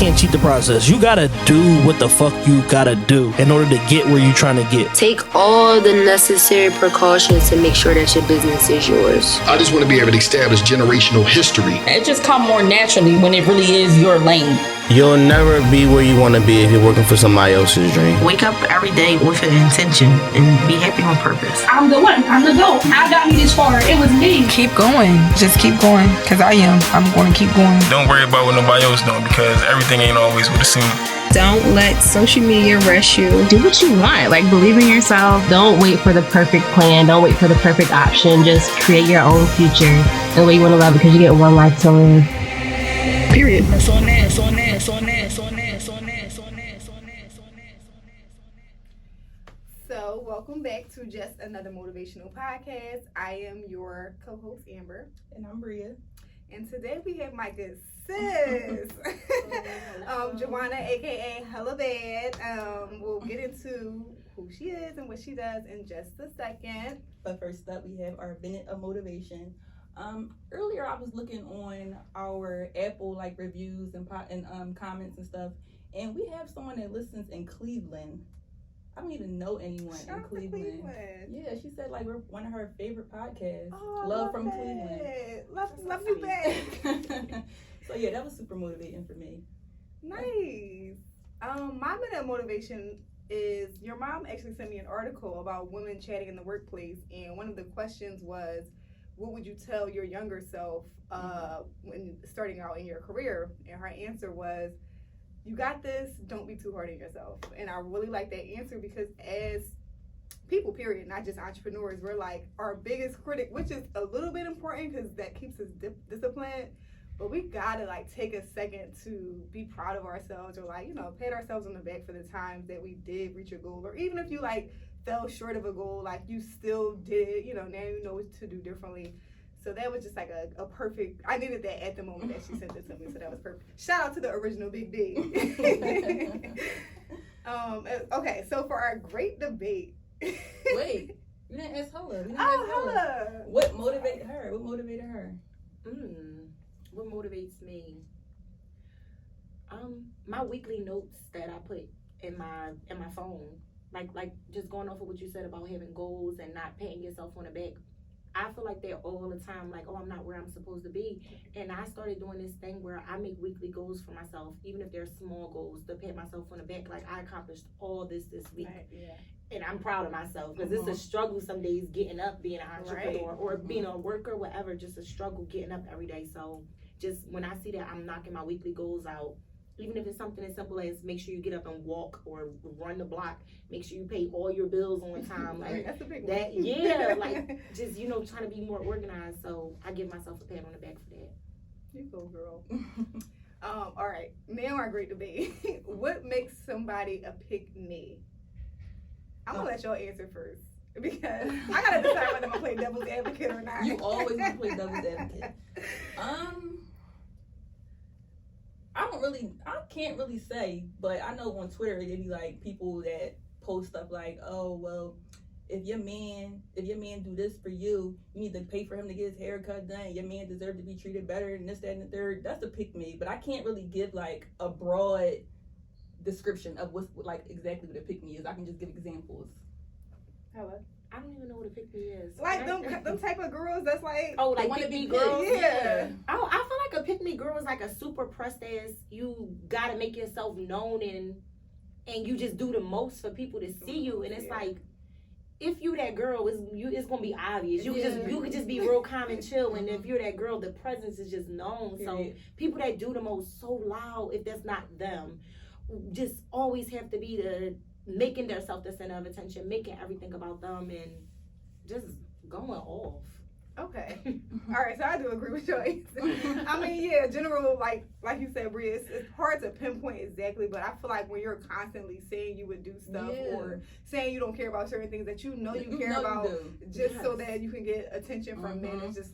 can't cheat the process. You gotta do what the fuck you gotta do in order to get where you're trying to get. Take all the necessary precautions to make sure that your business is yours. I just want to be able to establish generational history. It just comes more naturally when it really is your lane. You'll never be where you want to be if you're working for somebody else's dream. Wake up every day with an intention and be happy on purpose. I'm the one. I'm the GOAT. I got me this far. It was me. Keep going. Just keep going. Because I'm going to keep going. Don't worry about what nobody else doing because everything ain't always what it seems. Don't let social media rush you. Do what you want. Like, believe in yourself. Don't wait for the perfect plan. Don't wait for the perfect option. Just create your own future the way you want to love it because you get one life to live. Period. So, welcome back to Just Another Motivational Podcast. I am your co-host, Amber. And I'm Bria. And today we have my good sis, Juanna, aka Hella Bad. We'll get into who she is and what she does in just a second. But first up, we have our minute of motivation. Earlier, I was looking on our Apple reviews and comments and stuff, and we have someone that listens in Cleveland. I don't even know anyone in Cleveland. Yeah, she said we're one of her favorite podcasts. Oh, love from that. Cleveland. Love you back. So yeah, that was super motivating for me. Nice. My minute of motivation is your mom actually sent me an article about women chatting in the workplace, and one of the questions was, what would you tell your younger self when starting out in your career? And her answer was, you got this, don't be too hard on yourself. And I really like that answer because as people, period, not just entrepreneurs, we're our biggest critic, which is a little bit important because that keeps us disciplined. But we gotta take a second to be proud of ourselves or pat ourselves on the back for the times that we did reach a goal. Or even if you fell short of a goal, you still did it, now you know what to do differently. So that was just a perfect, I needed that at the moment that she sent it to me, so that was perfect. Shout out to the original Big B. Okay, so for our great debate. Wait, you didn't ask Hella. Hella. What motivated her? What motivates me? My weekly notes that I put in my phone, like just going off of what you said about having goals and not patting yourself on the back. I feel like they're all the time I'm not where I'm supposed to be. And I started doing this thing where I make weekly goals for myself, even if they're small goals, to pat myself on the back. I accomplished all this week. Right, yeah. And I'm proud of myself because it's a struggle some days getting up, being an entrepreneur or being a worker, whatever, just a struggle getting up every day. So just when I see that I'm knocking my weekly goals out, even if it's something as simple as make sure you get up and walk or run the block, make sure you pay all your bills on time. That's a big that, one. Yeah, just, trying to be more organized. So I give myself a pat on the back for that. You go, girl. All right, now our great debate. What makes somebody a pick-me? I'm going to let y'all answer first because I got to decide whether I'm going to play devil's advocate or not. You always play devil's advocate. I can't really say, but I know on Twitter it'd be people that post stuff oh well, if your man do this for you, you need to pay for him to get his hair cut done. Your man deserves to be treated better and this, that, and the third. That's a pick me, but I can't really give a broad description of what's exactly what a pick me is. I can just give examples. Hello. I don't even know what a pick me is. Them type of girls that's pick me girls. Yeah. Oh, I feel like a pick me girl is a super pressed ass. You gotta make yourself known and you just do the most for people to see you. And it's if you that girl, it's gonna be obvious. You could just be real calm and chill. And if you're that girl, the presence is just known. So people that do the most so loud, if that's not them, just always have to be making themselves the center of attention, making everything about them, and just going off. Okay. All right, so I do agree with your answer. I mean, yeah, general, like you said, Bria, it's hard to pinpoint exactly, but I feel when you're constantly saying you would do stuff or saying you don't care about certain things that you care about so that you can get attention from men, it's just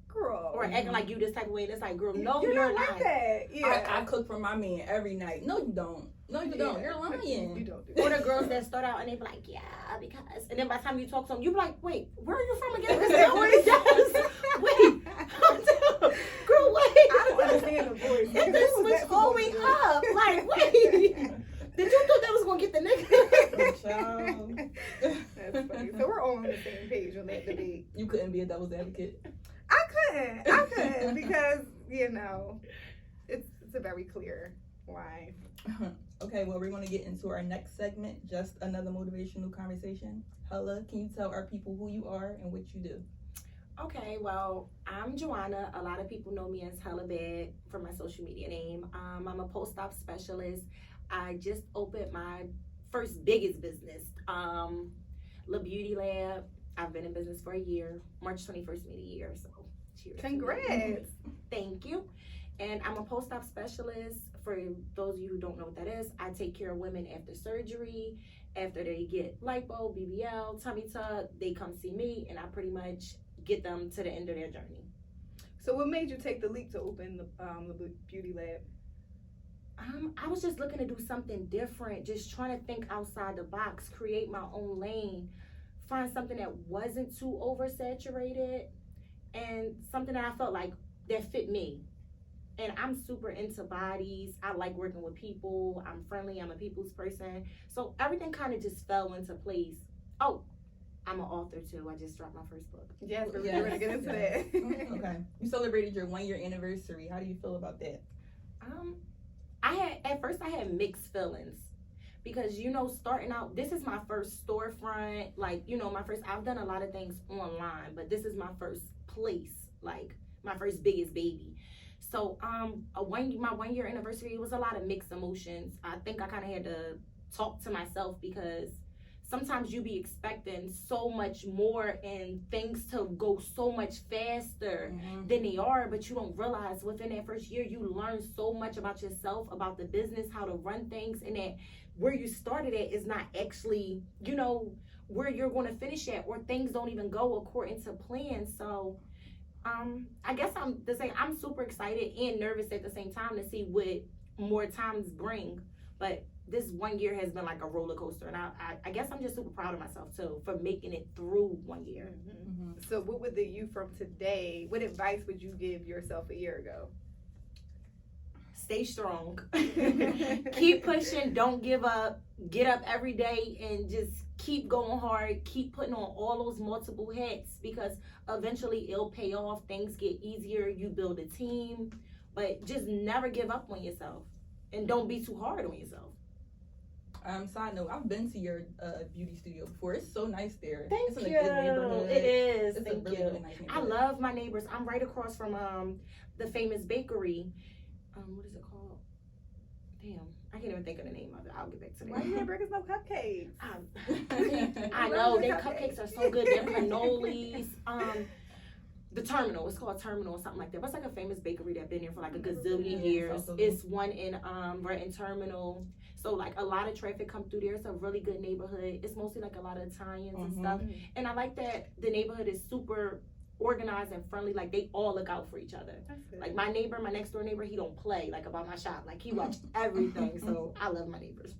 girl. Or acting like you this type of way, and it's girl, no, you're not like that. Yeah. I cook for my man every night. No, you don't. No, you don't. You're lying. You don't do Or the girls that start out and they be like, yeah, because. And then by the time you talk to them, you be like, wait, where are you from again? Wait. Girl, wait. I don't understand the voice. This was going up. Did you think that was gonna get the nigga? That's funny. So we're all on the same page on that debate. You couldn't be a devil's advocate. I couldn't because it's a very clear why. Okay, well, we're going to get into our next segment, just another motivational conversation. Hella, can you tell our people who you are and what you do? Okay, well, I'm Juanna. A lot of people know me as Hella Bad for my social media name. I'm a PostOp specialist. I just opened my first biggest business, La Beauty Lab. I've been in business for a year. March 21st made a year, so cheers. Congrats. Thank you. And I'm a post-op specialist. For those of you who don't know what that is, I take care of women after surgery, after they get lipo, BBL, tummy tuck, they come see me, and I pretty much get them to the end of their journey. So what made you take the leap to open the Beauty Lab? I was just looking to do something different, just trying to think outside the box, create my own lane, find something that wasn't too oversaturated, and something that I felt like that fit me. And I'm super into bodies. I like working with people. I'm friendly. I'm a people's person. So everything kind of just fell into place. Oh, I'm an author too. I just dropped my first book. Yes, we're going to get into that. Okay. You celebrated your 1 year anniversary. How do you feel about that? At first I had mixed feelings because, starting out, this is my first storefront. I've done a lot of things online, but this is my first place, like my first biggest baby. So my 1 year anniversary, it was a lot of mixed emotions. I think I kind of had to talk to myself because sometimes you be expecting so much more and things to go so much faster than they are, but you don't realize within that first year, you learn so much about yourself, about the business, how to run things, and that where you started at is not actually, where you're going to finish at, or things don't even go according to plan. So I guess I'm super excited and nervous at the same time to see what more times bring. But this 1 year has been like a roller coaster, and I guess I'm just super proud of myself too for making it through 1 year. So what would the you from today, what advice would you give yourself a year ago? Stay strong. Keep pushing. Don't give up. Get up every day and just keep going hard. Keep putting on all those multiple hats because eventually it'll pay off. Things get easier. You build a team, but just never give up on yourself and don't be too hard on yourself. Side note, I've been to your beauty studio before. It's so nice there. Thank it's you. In a good neighborhood. It is. It's Thank a really, you. really nice neighborhood. I love my neighbors. I'm right across from the famous bakery. What is it called? Damn, I can't even think of the name of it. I'll get back to that. Why you didn't bring us no cupcakes? I know their cupcakes are so good. Their cannolis. The Terminal. It's called Terminal or something like that. But it's like a famous bakery that's been there for like a gazillion years. It's one in right in Terminal. So like a lot of traffic come through there. It's a really good neighborhood. It's mostly like a lot of Italians and stuff. And I like that the neighborhood is super organized and friendly. Like they all look out for each other. Like my next door neighbor, he don't play like about my shop. Like he watched everything. So I love my neighbors.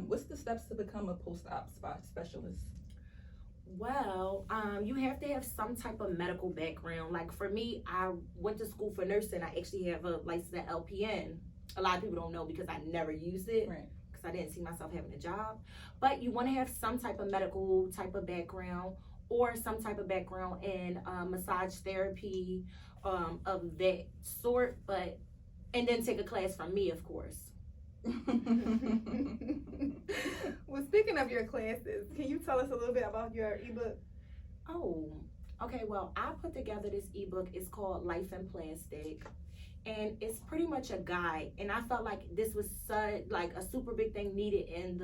What's the steps to become a post-op specialist? Well, you have to have some type of medical background. Like for me, I went to school for nursing. I actually have a license at LPN. A lot of people don't know because I never used it. Right. Because I didn't see myself having a job. But you want to have some type of medical type of background or some type of background in massage therapy of that sort. And then take a class from me, of course. Well, speaking of your classes, can you tell us a little bit about your ebook? Oh, okay. Well, I put together this ebook. It's called Life in Plastic, and it's pretty much a guide. And I felt like this was such like a super big thing needed in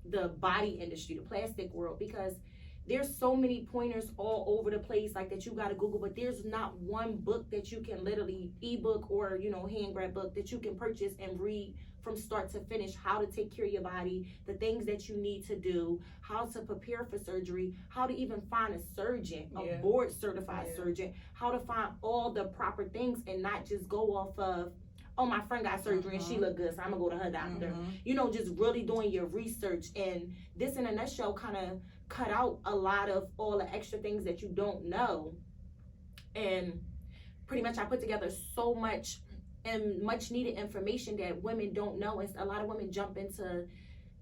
the body industry, the plastic world, because there's so many pointers all over the place like that you got to Google, but there's not one book that you can literally ebook or hand grab book that you can purchase and read from start to finish how to take care of your body, the things that you need to do, how to prepare for surgery, how to even find a surgeon, a board certified surgeon, how to find all the proper things and not just go off of, oh, my friend got surgery and she look good, so I'm gonna go to her doctor. Just really doing your research. And this in a nutshell kind of cut out a lot of all the extra things that you don't know. And pretty much I put together so much and much needed information that women don't know. And a lot of women jump into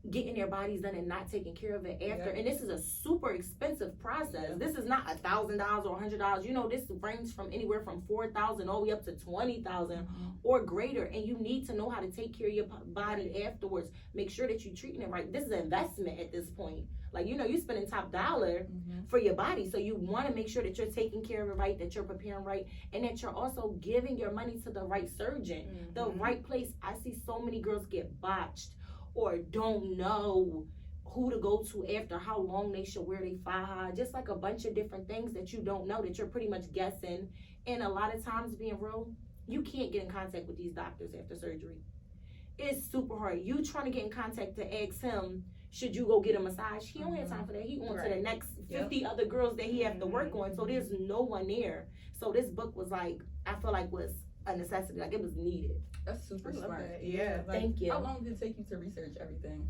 getting their bodies done and not taking care of it after. And this is a super expensive process. This is not $1,000 or $100. You know, this ranges from anywhere from $4,000 all the way up to $20,000 or greater. And you need to know how to take care of your body afterwards. Make sure that you're treating it right. This is an investment at this point. Like, you know, you're spending top dollar for your body. So you want to make sure that you're taking care of it right, that you're preparing right, and that you're also giving your money to the right surgeon, the right place. I see so many girls get botched or don't know who to go to after, how long they should wear their faja, just like a bunch of different things that you don't know, that you're pretty much guessing. And a lot of times, being real, you can't get in contact with these doctors after surgery. It's super hard. You trying to get in contact to ask him, should you go get a massage? He don't have time for that. He on to the next 50 other girls that he have to work on. So there's no one there. So this book was like, I feel like was a necessity. Like, it was needed. That's super smart. Yeah. Like, Thank you. How long did it take you to research everything?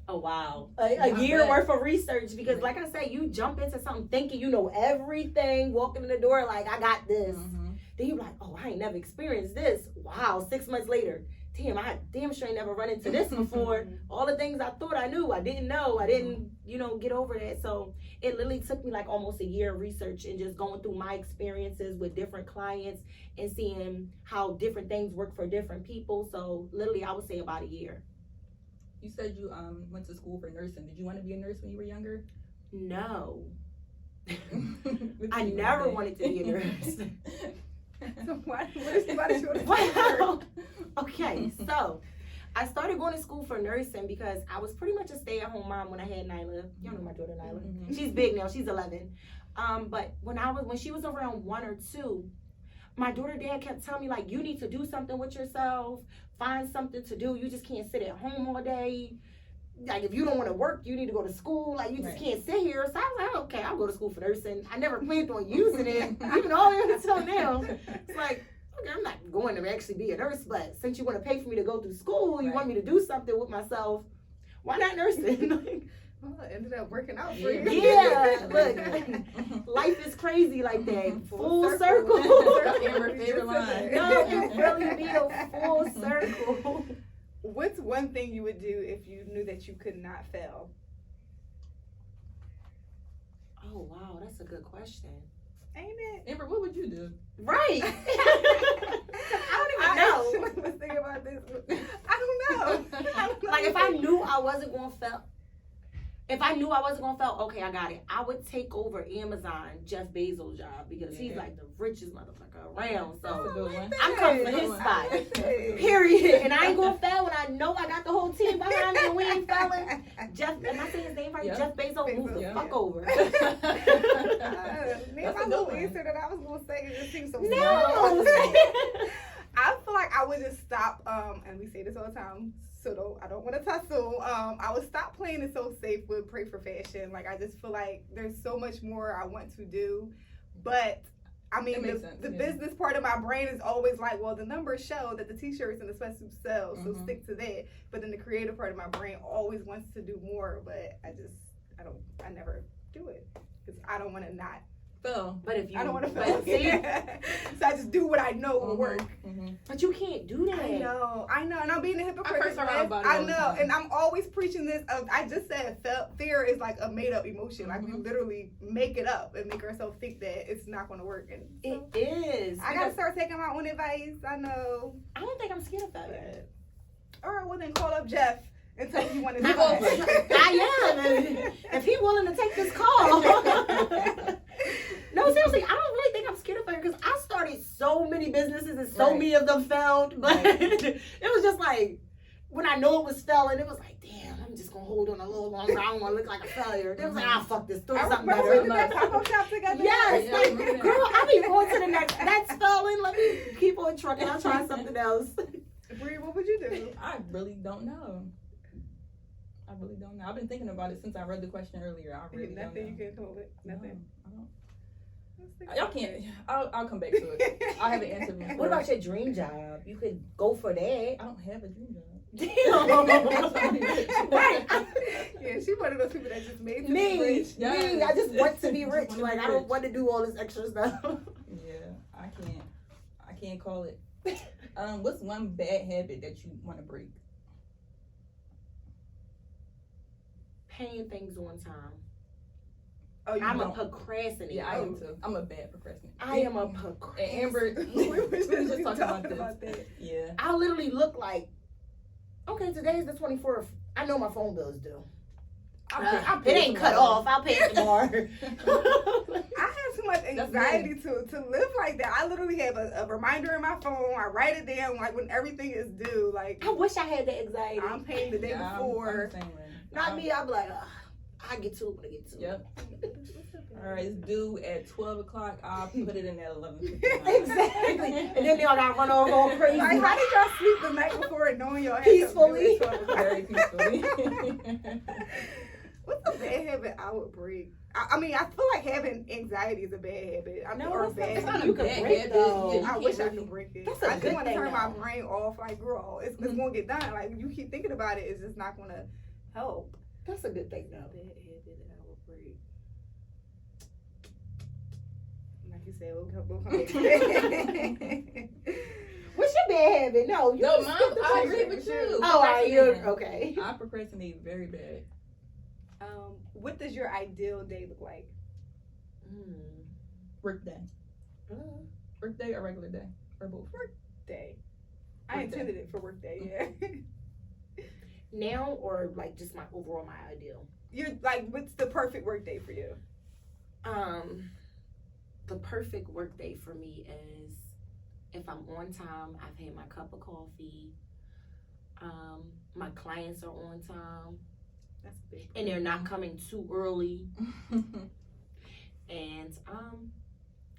Oh, wow. A year worth of research, because like I say, you jump into something thinking you know everything, walking in the door like, I got this. Then you're like, oh, I ain't never experienced this. Wow, 6 months later. Damn, I damn sure ain't never run into this before. All the things I thought I knew, I didn't know. I didn't, you know, get over that. So it literally took me like almost a year of research and just going through my experiences with different clients and seeing how different things work for different people. So literally, I would say about a year. You said you went to school for nursing. Did you want to be a nurse when you were younger? No. I never wanted to be a nurse. So why did you want to be a nurse? Okay, so I started going to school for nursing because I was pretty much a stay-at-home mom when I had Nyla. You know my daughter Nyla. She's big now. She's 11. But when she was around 1 or 2, my daughter dad kept telling me, like, you need to do something with yourself. Find something to do. You just can't sit at home all day. Like, if you don't want to work, you need to go to school. Like, you just can't sit here. So I was like, okay, I'll go to school for nursing. I never planned on using it, even all the way until now. It's like, okay, I'm not going to actually be a nurse, but since you want to pay for me to go through school, you want me to do something with myself, why not nursing? Well, it ended up working out for you. Yeah, look, life is crazy like that. Full circle. Amber favorite line. No, it really be a full circle. What's one thing you would do if you knew that you could not fail? Oh, wow, that's a good question. Ain't it? Amber, what would you do? Right. I don't even know. I was thinking about this. I don't know. Like, if I knew I wasn't going to fail, okay, I got it. I would take over Amazon, Jeff Bezos' job, because he's like the richest motherfucker around. So I'm coming for his spot. Period. And I ain't gonna fail when I know I got the whole team behind me and we ain't failing. Jeff, am I saying his name right? Jeff Bezos, move the fuck over. My little answer that I was gonna say, it just seems so smart. No. I feel like I would just stop, and we say this all the time, so I don't want to tussle. I would stop playing it so safe with Pray for Fashion. Like, I just feel like there's so much more I want to do. But, I mean, the business part of my brain is always like, well, the numbers show that the t-shirts and the sweatsuits sell, so stick to that. But then the creative part of my brain always wants to do more, but I never do it. Because I don't want to not. But if you, I don't want to fail. So I just do what I know will work. But you can't do that. I know, and I'm being a hypocrite. I curse around about it I all the know, time. and I'm always preaching this. I just said fear is like a made up emotion. Like, we literally make it up and make ourselves think that it's not going to work. And so, it is. I gotta start taking my own advice. I know. I don't think I'm scared of that. All right, well then call up Jeff and tell him you want to do I am. If he's willing to take this call. No, seriously, I don't really think I'm scared of failure because I started so many businesses and so many of them failed. But it was just like, when I know it was failing, it was like, damn, I'm just going to hold on a little longer. I don't want to look like a failure. It was like, fuck this, do something better. We did that taco shop together. Yes, like, girl, I be going to the next failing. Let me keep on trucking. I'll try something else. Bree, what would you do? I really don't know. I've been thinking about it since I read the question earlier. I really don't know. Nothing you can come up with? Nothing? No, I don't. Y'all can't. I'll come back to it. I have an answer. What about your dream job? You could go for that. I don't have a dream job. Right. Yeah, she's one of those people that just made to me. be rich. Me, I just want to be rich. Like, I don't want to do all this extra stuff. Yeah, I can't call it. What's one bad habit that you want to break? Paying things on time. Oh, I'm a procrastinator. Yeah, I am too. I'm a bad procrastinator. I am a procrastinator. And Amber, we were just talking about this. Yeah. I literally look like, okay, today's the 24th. I know my phone bill's due. It ain't cut off. I'll pay it tomorrow. I have too much anxiety to live like that. I literally have a reminder in my phone. I write it down like when everything is due. Like I wish I had that anxiety. I'm paying the day before. Not me. I'm like, I get to it when I get to it. Yep. All right, it's due at 12 o'clock. I'll put it in at 11:59. Exactly. And then y'all gotta run over all crazy. Like, how did y'all sleep the night before and knowing y'all had peacefully? Very peacefully. What's a bad habit I would break? I mean, I feel like having anxiety is a bad habit. I mean, No, or it's bad not habit. you can break it though. I wish I could break it. That's a I just good want to thing, turn my though. brain off. Like, girl, it's gonna get done. Like, you keep thinking about it, it's just not gonna help. That's a good thing though. Bad habit that I would break. Like you said, we'll come back to that. What's your bad habit? No, you No, Mom, I agree with you. Oh, are you okay? I procrastinate very bad. What does your ideal day look like? Work day. Work day or regular day? Or both? Work day. I intended it for work day, yeah. Now or like just my ideal? You're like, what's the perfect work day for you? The perfect work day for me is if I'm on time, I've had my cup of coffee, my clients are on time. That's big. And they're not coming too early. And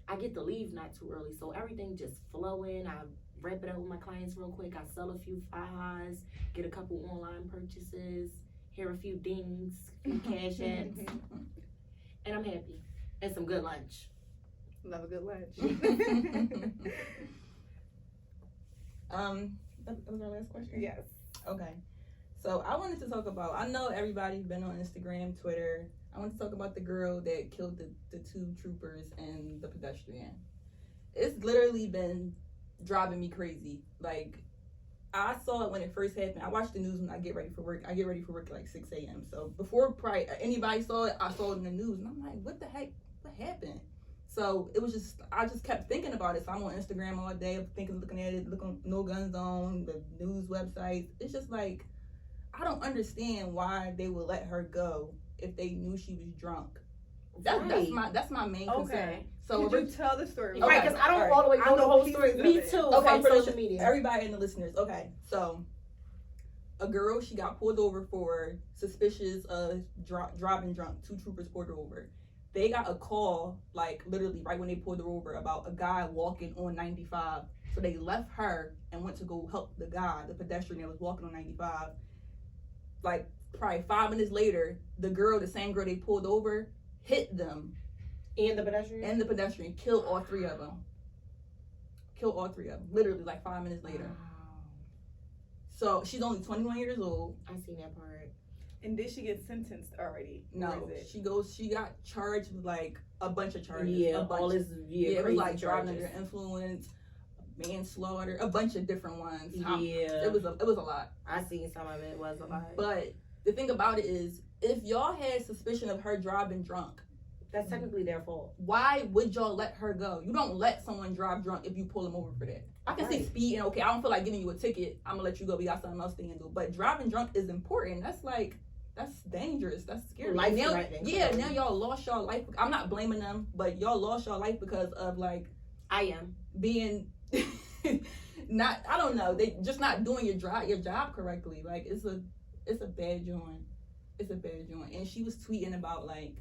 I get to leave not too early. So everything just flowing. I wrap it up with my clients real quick. I sell a few files, get a couple online purchases, hear a few dings, a few cash ads. And I'm happy. And some good lunch. Love a good lunch. That was our last question? Yes. Okay. So I wanted to talk about, I know everybody's been on Instagram, Twitter. I want to talk about the girl that killed the two troopers and the pedestrian. It's literally been driving me crazy. Like, I saw it when it first happened. I watch the news when I get ready for work. I get ready for work at like 6 a.m. So before probably anybody saw it, I saw it in the news. And I'm like, what the heck? What happened? So it was just, I just kept thinking about it. So I'm on Instagram all day, looking at it, looking, No Gun Zone, the news websites. It's just like, I don't understand why they would let her go if they knew she was drunk. That's my main concern. So could you tell the story? Right, because I don't all the way know the whole story. Me too. Okay, From social media. Everybody and the listeners. Okay, so a girl, she got pulled over for suspicious of driving drunk. Two troopers pulled her over. They got a call, like literally right when they pulled her over, about a guy walking on 95. So they left her and went to go help the guy, the pedestrian that was walking on 95. Like probably 5 minutes later, the same girl they pulled over, hit them. And the pedestrian? Killed all three of them. Literally like 5 minutes later. Wow. So she's only 21 years old. I seen that part. And did she get sentenced already? No, she got charged with like a bunch of charges. Yeah, all this it was like driving under influence, manslaughter, a bunch of different ones. It was a lot. I seen some of it. Was a lot. But the thing about it is, if y'all had suspicion of her driving drunk, that's technically their fault. Why would y'all let her go? You don't let someone drive drunk if you pull them over for that. I can see speeding. Okay, I don't feel like giving you a ticket. I'm gonna let you go. We got something else to handle. But driving drunk is important. That's dangerous. That's scary. Life now y'all lost y'all life. I'm not blaming them, but y'all lost y'all life because of like being not. I don't know. They just not doing your job correctly. Like it's a bad joint. It's a bad joint. And she was tweeting about like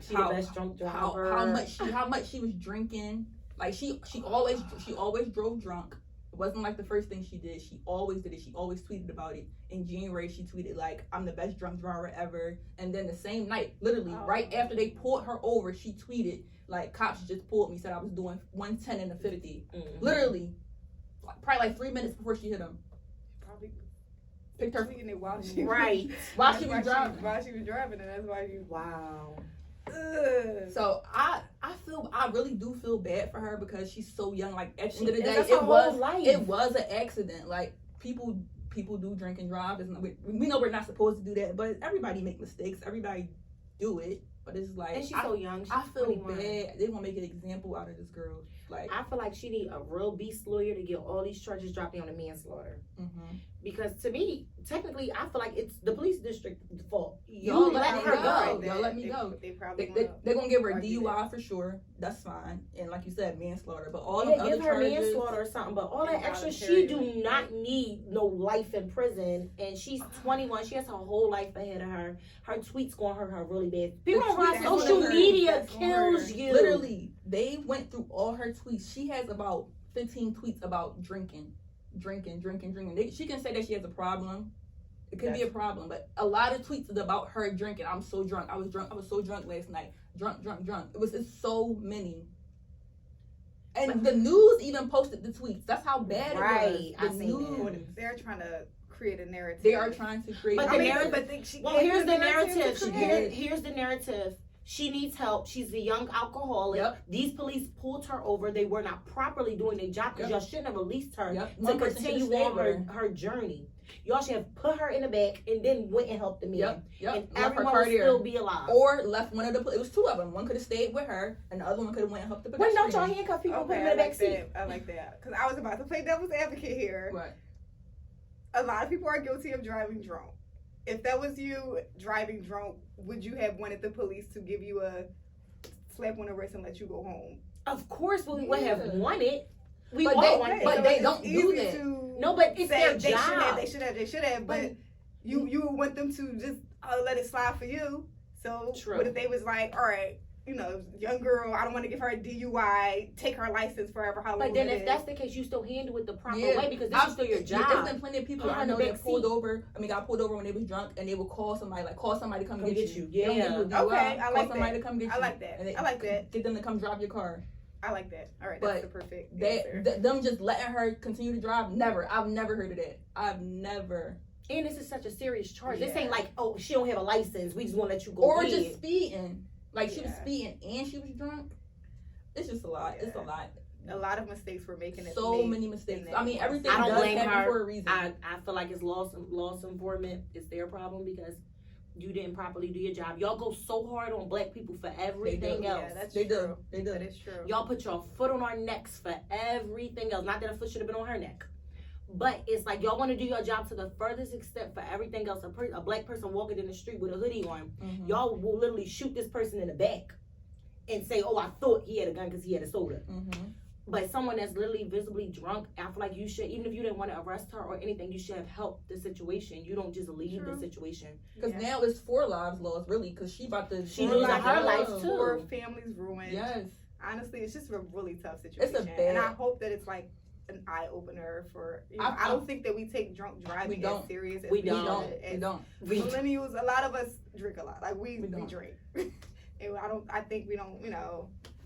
the best drunk driver. how much she was drinking. Like she always drove drunk. It wasn't like the first thing she did. She always did it. She always tweeted about it. In January, she tweeted like, "I'm the best drunk driver ever." And then the same night, literally right after they pulled her over, she tweeted like, "Cops just pulled me. Said I was doing 110 and a 50." Mm-hmm. Literally, probably like 3 minutes before she hit him. Probably picked her tweeting it while she while she was driving. While she was driving, and that's why you. Wow. So I really do feel bad for her because she's so young. Like at the end of the day, That's her whole life. it was an accident. Like people do drink and drive. We know we're not supposed to do that, but everybody make mistakes. Everybody do it. But it's like, and she's so young. She's I feel 21. bad. They gonna make an example out of this girl. Like, I feel like she need a real beast lawyer to get all these charges dropped down to manslaughter. Because to me, technically, I feel like it's the police district's fault. Y'all let her go. Y'all let me go. They're gonna give her a DUI for sure. That's fine. And like you said, manslaughter. But all give other her charges, manslaughter or something. But all that extra, she do not need no life in prison. And she's 21. She has her whole life ahead of her. Her tweets gonna hurt her really bad. People don't realize social media kills you. Literally, they went through all her tweets. She has about 15 tweets about drinking. She can say that she has a problem. It could be a problem, but a lot of tweets is about her drinking. I'm so drunk. I was so drunk last night. Drunk. It's so many. And the news even posted the tweets. That's how bad it was. The news. They're trying to create a narrative. They are trying to create. But a narrative. Here's the narrative. Here's the narrative. She needs help. She's a young alcoholic. These police pulled her over. They were not properly doing their job because y'all shouldn't have released her to continue on her journey. Y'all should have put her in the back and then went and helped the man. And everyone would still be alive. Or left one of the. It was two of them. One could have stayed with her, and the other one could have went and helped the pedestrian. When don't y'all handcuff people and put them in the back seat? I like that. Because I was about to play devil's advocate here. Right. A lot of people are guilty of driving drunk. If that was you driving drunk, would you have wanted the police to give you a slap on the wrist and let you go home? Of course we would have wanted. They don't do that. No, but it's their job. They should have. But you would want them to just let it slide for you. So what if they was like, all right, young girl, I don't want to give her a DUI, take her license forever. But then if that's the case, you still handle it the proper way because this is still your job. There's been plenty of people I know that got pulled over when they was drunk, and they would call somebody to come get you. Yeah. Okay, I like that. To come get you. I like that. I like that. Get them to come drive your car. I like that. All right, that's the perfect answer. Them just letting her continue to drive, never. I've never heard of that. I've never. And this is such a serious charge. This ain't like, oh, she don't have a license. We just want to let you go. Or just speeding. Like she was speeding and she was drunk. It's just a lot. It's a lot. A lot of mistakes were making. So many mistakes. I mean, everything. I don't does blame happen her for a reason. I feel like it's loss informant. It's their problem because you didn't properly do your job. Y'all go so hard on black people for everything else. Yeah, that's true. They do. That is true. Y'all put your foot on our necks for everything else. Not that a foot should have been on her neck. But it's like y'all want to do your job to the furthest extent for everything else. A black person walking in the street with a hoodie on, y'all will literally shoot this person in the back and say, oh, I thought he had a gun because he had a soda. But someone that's literally visibly drunk, I feel like you should, even if you didn't want to arrest her or anything, you should have helped the situation. You don't just leave the situation. Because now it's 4 lives lost, really, because she losing her life too. 4 families ruined. Yes. Honestly, it's just a really tough situation. It's and I hope that it's like an eye opener for. I don't think that we take drunk driving as serious as we don't. Millennials, a lot of us drink a lot. Like we drink. And I think we don't.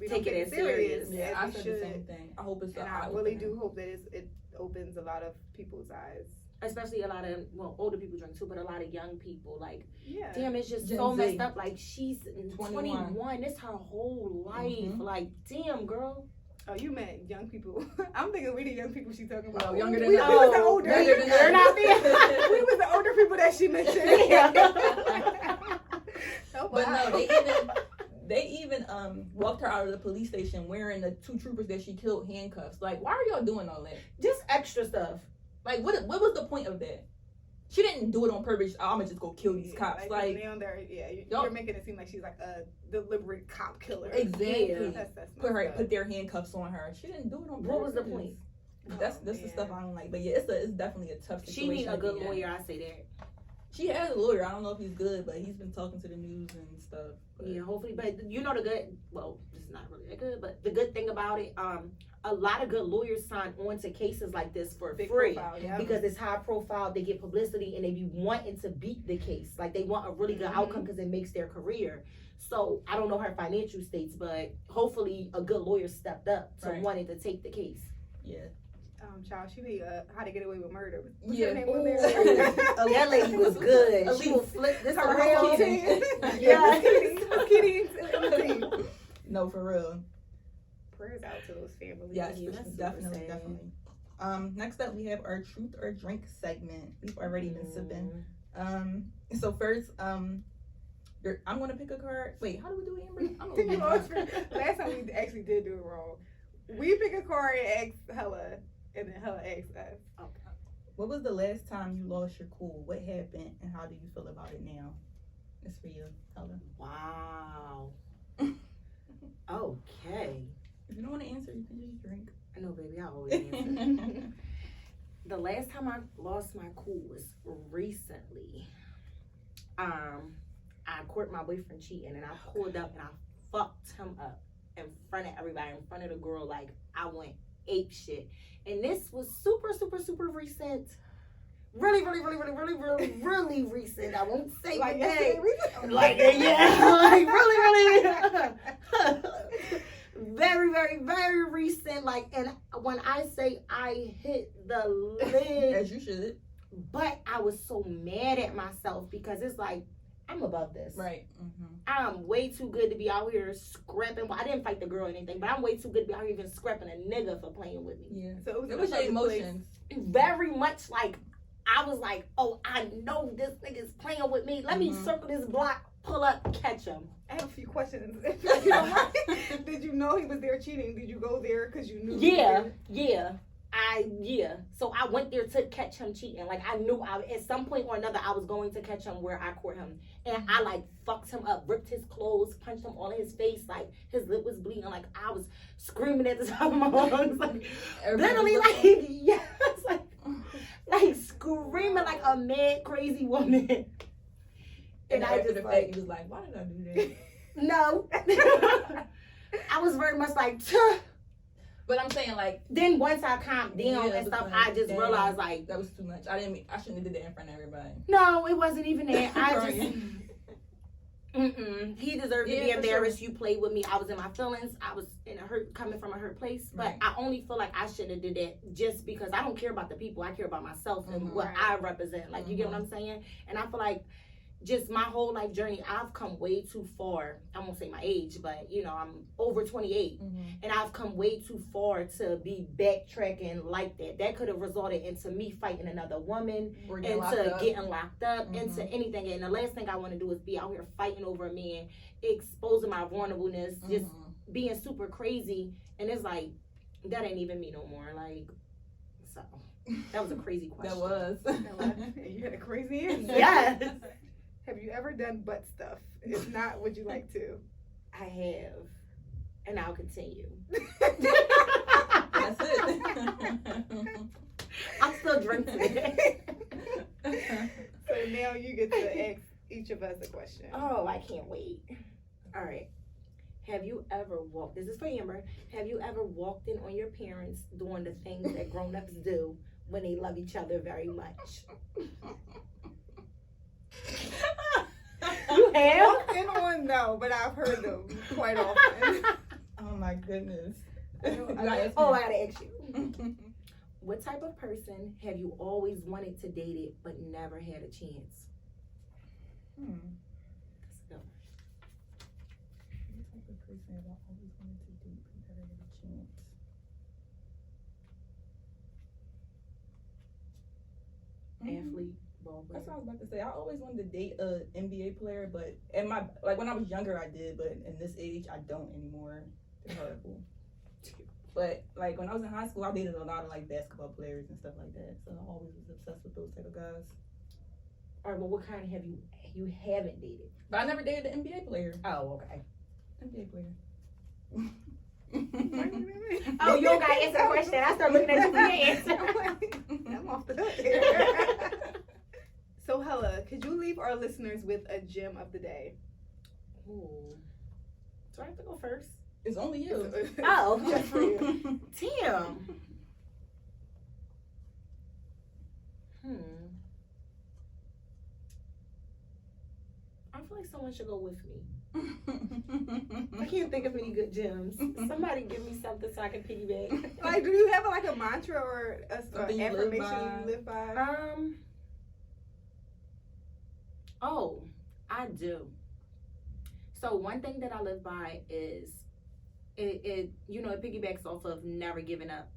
We take don't it as serious. Yeah, I said the same thing. I hope it's. And I really do hope that it opens a lot of people's eyes. Especially a lot of older people drink too, but a lot of young people damn, it's just Gen so Z. messed up. Like she's 21. It's her whole life. Like damn, girl. Oh, you meant young people. I'm thinking we the young people she's talking about. No, younger than we was the older. They're not there. We was the older people that she mentioned. But no, they even walked her out of the police station wearing the 2 troopers that she killed handcuffs. Like, why are y'all doing all that? Just extra stuff. Like, what was the point of that? She didn't do it on purpose. I'm gonna just go kill these cops. Like now you're making it seem like she's like a deliberate cop killer. Exactly. Yeah. That's put their handcuffs on her. She didn't do it on purpose. What was the point? That's the stuff I don't like. But yeah, it's definitely a tough situation. She needs a good lawyer. I say that. She has a lawyer. I don't know if he's good, but he's been talking to the news and stuff. But. Yeah, hopefully. But the good. Well, it's not really that good. But the good thing about it, a lot of good lawyers sign on to cases like this for free because it's high profile. They get publicity and they be wanting to beat the case. Like they want a really good outcome because it makes their career. So I don't know her financial states, but hopefully a good lawyer stepped up to wanting to take the case. Yeah. Child, she be How to Get Away with Murder. What's Yeah. her name on there? That lady was good. She will flip this around. Yeah. Kitty. No, for real. Prayers out to those families. Yes, Yeah, that's definitely, super sad. definitely. Next up, we have our truth or drink segment. We've already been sipping. So first, I'm gonna pick a card. Wait, how do we do it, Amber? I don't know. Last time we actually did do it wrong. We pick a card and ask Hella, and then Hella asks us. Okay. What was the last time you lost your cool? What happened, and how do you feel about it now? It's for you, Hella. Wow. Okay. If you don't want to answer, you can just drink. I know, baby. I always answer. The last time I lost my cool was recently. I caught my boyfriend cheating, and I pulled up and I fucked him up in front of everybody, in front of the girl. Like, I went ape shit. And this was super recent. Really recent. I won't say Like my name. like Like really very recent. Like, and when I say I hit the lid, As you should. but I was so mad at myself because it's like, I'm above this. Right. I'm way too good to be out here scrapping. Well, I didn't fight the girl or anything, but I'm way too good to be out here even scrapping a nigga for playing with me. Yeah. So It was your emotions. Very much like, I was like, oh, I know this nigga's playing with me. Let me circle this block, pull up, catch him. I have a few questions. If you don't mind. Did you know he was there cheating? Did you go there because you knew? Yeah. So I went there to catch him cheating. Like, I knew at some point or another I was going to catch him where I caught him. And I like fucked him up, ripped his clothes, punched him all in his face. Like, his lip was bleeding. Like, I was screaming at the top of my lungs. Like, literally, like, yes, like screaming like a mad, crazy woman. And I just like, he was like, why did I do that? No. I was very much like, tuh. But I'm saying, like, then once I calmed down and stuff, I just realized, like, that was too much. I shouldn't have did that in front of everybody. No, it wasn't even that. I just he deserved to be embarrassed. Sure. You played with me. I was in my feelings. I was coming from a hurt place. But I only feel like I should have did that just because I don't care about the people. I care about myself and what I represent. Like, you get what I'm saying? And I feel like just my whole life journey, I've come way too far. I won't say my age, but, you know, I'm over 28. And I've come way too far to be backtracking like that. That could have resulted into me fighting another woman, into getting locked up, into anything. And the last thing I want to do is be out here fighting over a man, exposing my vulnerableness, just being super crazy. And it's like, that ain't even me no more. Like, so that was a crazy question. That was. You had a crazy answer. Yes. Have you ever done butt stuff? If not, would you like to? I have. And I'll continue. That's it. I'm still drinking. So now you get to ask each of us a question. Oh, I can't wait. All right. Have you ever walked, this is for Amber, have you ever walked in on your parents doing the things that grown-ups do when they love each other very much? You have? Walked in on, no, but I've heard them quite often. Oh my goodness. I gotta ask you. What type of person have you always wanted to date it but never had a chance? Let's go. What type of person have I always wanted to date but never had a chance? Athlete, ball player. That's what I was about to say. I always wanted to date a NBA player, but when I was younger I did, but in this age I don't anymore. It's horrible. But like when I was in high school, I dated a lot of like basketball players and stuff like that. So I always was obsessed with those type of guys. All right, well, what kind have you haven't dated? But I never dated an NBA player. Oh, okay. NBA player. Oh, you don't got to answer the question. I start looking at you for your answer. I'm off the hook here. So, Hella, could you leave our listeners with a gem of the day? Ooh. Do I have to go first? It's only you. Oh, just for you. Damn. I feel feel like someone should go with me. I can't think of any good gyms. Somebody give me something so I can piggyback. Like, do you have like a mantra or a affirmation you live by? Oh, I do. So one thing that I live by is it piggybacks off of never giving up.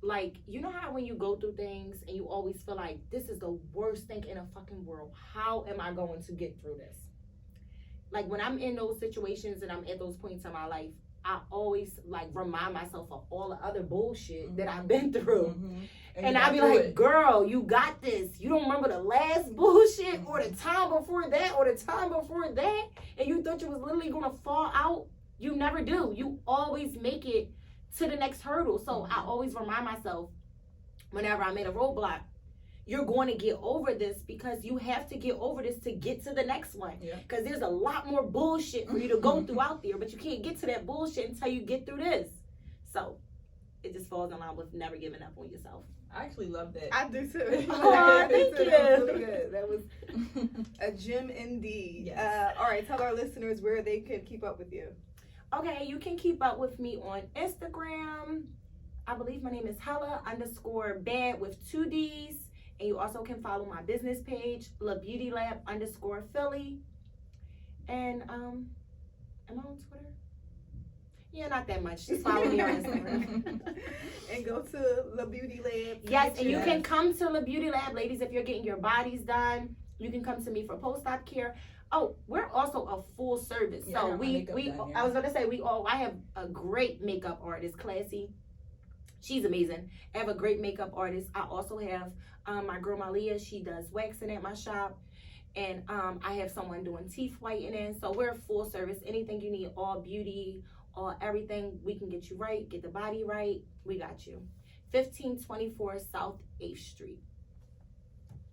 Like, you know how when you go through things and you always feel like this is the worst thing in a fucking world. How am I going to get through this? Like, when I'm in those situations and I'm at those points in my life, I always like remind myself of all the other bullshit that I've been through. And I be like, girl, you got this. You don't remember the last bullshit or the time before that or the time before that, and you thought you was literally gonna fall out. You never do. You always make it to the next hurdle. So I always remind myself whenever I'm at a roadblock, you're going to get over this, because you have to get over this to get to the next one. Because there's a lot more bullshit for you to go through out there, but you can't get to that bullshit until you get through this. So it just falls in line with never giving up on yourself. I actually love that. I do too. Oh, thank you. That was really good. That was a gem indeed. Yes. All right, tell our listeners where they can keep up with you. Okay, you can keep up with me on Instagram. I believe my name is Hella_bad with 2 D's. And you also can follow my business page, LaBeautyLab_Philly. And am I on Twitter? Yeah, not that much. Just follow me on Instagram. And go to La Beauty Lab. Yes, and you can come to La Beauty Lab, ladies, if you're getting your bodies done. You can come to me for post-op care. Oh, we're also a full service. Yeah, so I was gonna say I have a great makeup artist, Classy. She's amazing. I have a great makeup artist. I also have my girl Malia. She does waxing at my shop. And I have someone doing teeth whitening. So we're full service. Anything you need, all beauty, all everything, we can get you right, get the body right. We got you. 1524 South 8th Street.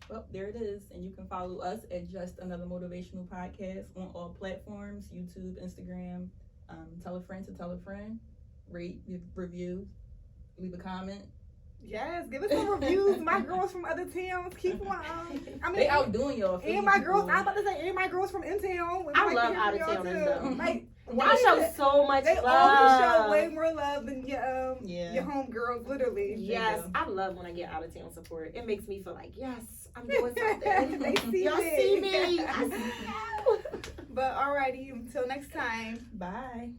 Well, there it is. And you can follow us at Just Another Motivational Podcast on all platforms, YouTube, Instagram. Tell a friend to tell a friend. Rate, review, leave a comment. Yes, give us some reviews. My girls from other towns, keep on. They outdoing y'all. And my girls, I'm about to say, and my girls from in town. I love out of towners though. Like, y'all show so much they love. always show way more love than your home girls, literally. Yes, I love when I get out of town support. It makes me feel like, yes, I'm doing something. They see y'all me. See me. I see you. But alrighty, until next time. Bye.